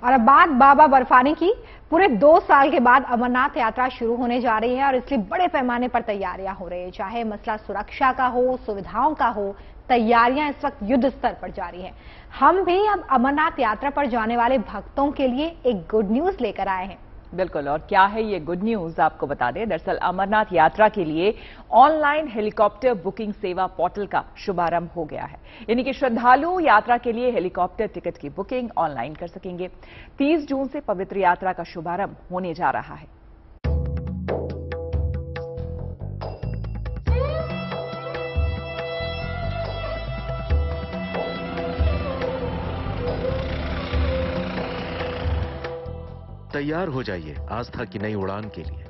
और अब बात बाबा बर्फानी की। पूरे 2 साल के बाद अमरनाथ यात्रा शुरू होने जा रही है और इसलिए बड़े पैमाने पर तैयारियां हो रही है। चाहे मसला सुरक्षा का हो, सुविधाओं का हो, तैयारियां इस वक्त युद्ध स्तर पर जारी है। हम भी अब अमरनाथ यात्रा पर जाने वाले भक्तों के लिए एक गुड न्यूज लेकर आए हैं। बिल्कुल, और क्या है ये गुड न्यूज आपको बता दें। दरअसल अमरनाथ यात्रा के लिए ऑनलाइन हेलीकॉप्टर बुकिंग सेवा पोर्टल का शुभारंभ हो गया है। यानी कि श्रद्धालु यात्रा के लिए हेलीकॉप्टर टिकट की बुकिंग ऑनलाइन कर सकेंगे। 30 जून से पवित्र यात्रा का शुभारंभ होने जा रहा है। तैयार हो जाइए आस्था की नई उड़ान के लिए।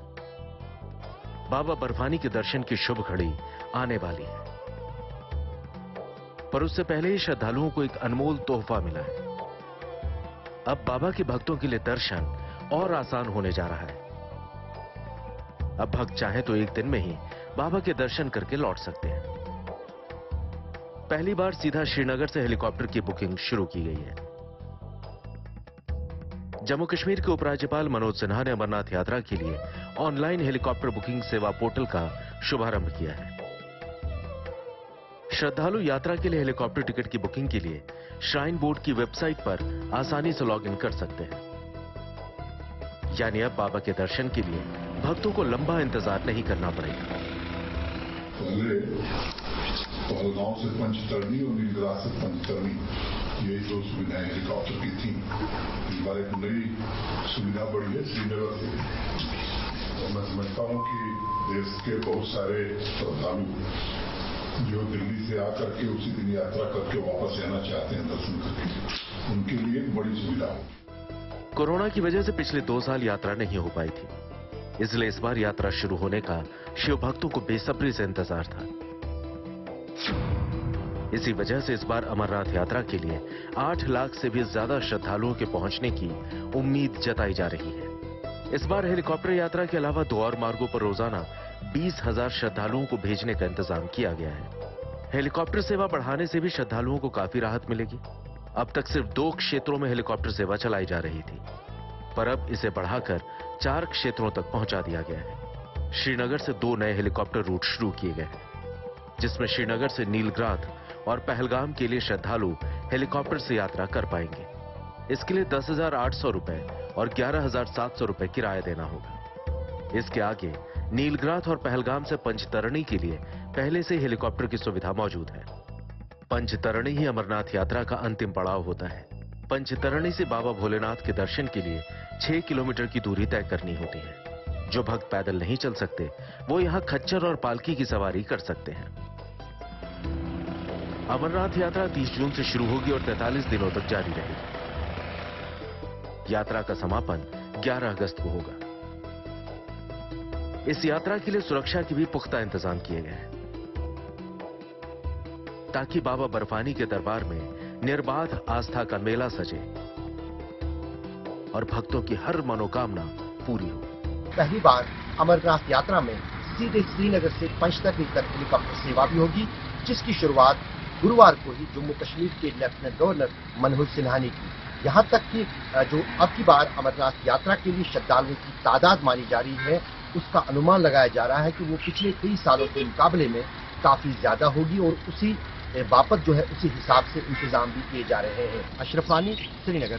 बाबा बर्फानी के दर्शन की शुभ घड़ी आने वाली है, पर उससे पहले ही श्रद्धालुओं को एक अनमोल तोहफा मिला है। अब बाबा के भक्तों के लिए दर्शन और आसान होने जा रहा है। अब भक्त चाहे तो एक दिन में ही बाबा के दर्शन करके लौट सकते हैं। पहली बार सीधा श्रीनगर से हेलीकॉप्टर की बुकिंग शुरू की गई है। जम्मू कश्मीर के उपराज्यपाल मनोज सिन्हा ने अमरनाथ यात्रा के लिए ऑनलाइन हेलीकॉप्टर बुकिंग सेवा पोर्टल का शुभारंभ किया है। श्रद्धालु यात्रा के लिए हेलीकॉप्टर टिकट की बुकिंग के लिए श्राइन बोर्ड की वेबसाइट पर आसानी से लॉगिन कर सकते हैं। यानी अब बाबा के दर्शन के लिए भक्तों को लंबा इंतजार नहीं करना पड़ेगा। पहलगांव से पंचतरणी और नीलग्रास से पंचतरणी, ये जो सुविधाएं हेलीकॉप्टर की थी, इस बार एक नई सुविधा बढ़ी है श्रीनगर से। और मैं समझता हूं कि देश के बहुत सारे श्रद्धालु जो दिल्ली से आकर के उसी दिन यात्रा करके वापस आना चाहते हैं दर्शन करके, उनके लिए एक बड़ी सुविधा हो। कोरोना की वजह से पिछले 2 साल यात्रा नहीं हो पाई थी, इसलिए इस बार यात्रा शुरू होने का शिव भक्तों को बेसब्री से इंतजार था। इसी वजह से इस बार अमरनाथ यात्रा के लिए 8 लाख से भी ज्यादा श्रद्धालुओं के पहुंचने की उम्मीद जताई जा रही है। इस बार हेलीकॉप्टर यात्रा के अलावा 2 और मार्गों पर रोजाना 20,000 श्रद्धालुओं को भेजने का इंतजाम किया गया है। हेलीकॉप्टर सेवा बढ़ाने से भी श्रद्धालुओं को काफी राहत मिलेगी। अब तक सिर्फ 2 क्षेत्रों में हेलीकॉप्टर सेवा चलाई जा रही थी, पर अब इसे बढ़ाकर 4 क्षेत्रों तक पहुंचा दिया गया है। श्रीनगर से 2 नए हेलीकॉप्टर रूट शुरू किए गए हैं, जिसमें श्रीनगर से नीलग्रास और पहलगाम के लिए श्रद्धालु हेलीकॉप्टर से यात्रा कर पाएंगे। इसके लिए 10,800 रुपए और 11,700 रुपए किराया देना होगा। इसके आगे नीलग्रास और पहलगाम से पंचतरणी के लिए पहले से हेलीकॉप्टर की सुविधा मौजूद है। पंचतरणी ही अमरनाथ यात्रा का अंतिम पड़ाव होता है। पंचतरणी से बाबा भोलेनाथ के दर्शन के लिए 6 किलोमीटर की दूरी तय करनी होती है। जो भक्त पैदल नहीं चल सकते, वो यहां खच्चर और पालकी की सवारी कर सकते हैं। अमरनाथ यात्रा 30 जून से शुरू होगी और 43 दिनों तक जारी रहेगी। यात्रा का समापन 11 अगस्त को होगा। इस यात्रा के लिए सुरक्षा के भी पुख्ता इंतजाम किए गए हैं, ताकि बाबा बर्फानी के दरबार में निर्बाध आस्था का मेला सजे और भक्तों की हर मनोकामना पूरी हो। पहली बार अमरनाथ यात्रा में सीधे श्रीनगर से पंचतरणी तक हेलीकॉप्टर सेवा भी होगी, जिसकी शुरुआत गुरुवार को ही जम्मू कश्मीर के लेफ्टिनेंट गवर्नर मनोज सिन्हा ने की। यहाँ तक कि जो अब की बार अमरनाथ यात्रा के लिए श्रद्धालुओं की तादाद मानी जा रही है, उसका अनुमान लगाया जा रहा है कि वो पिछले कई सालों के मुकाबले में काफी ज्यादा होगी और उसी बाबत जो है उसी हिसाब से इंतजाम भी किए जा रहे हैं। अशरफ रानी, श्रीनगर।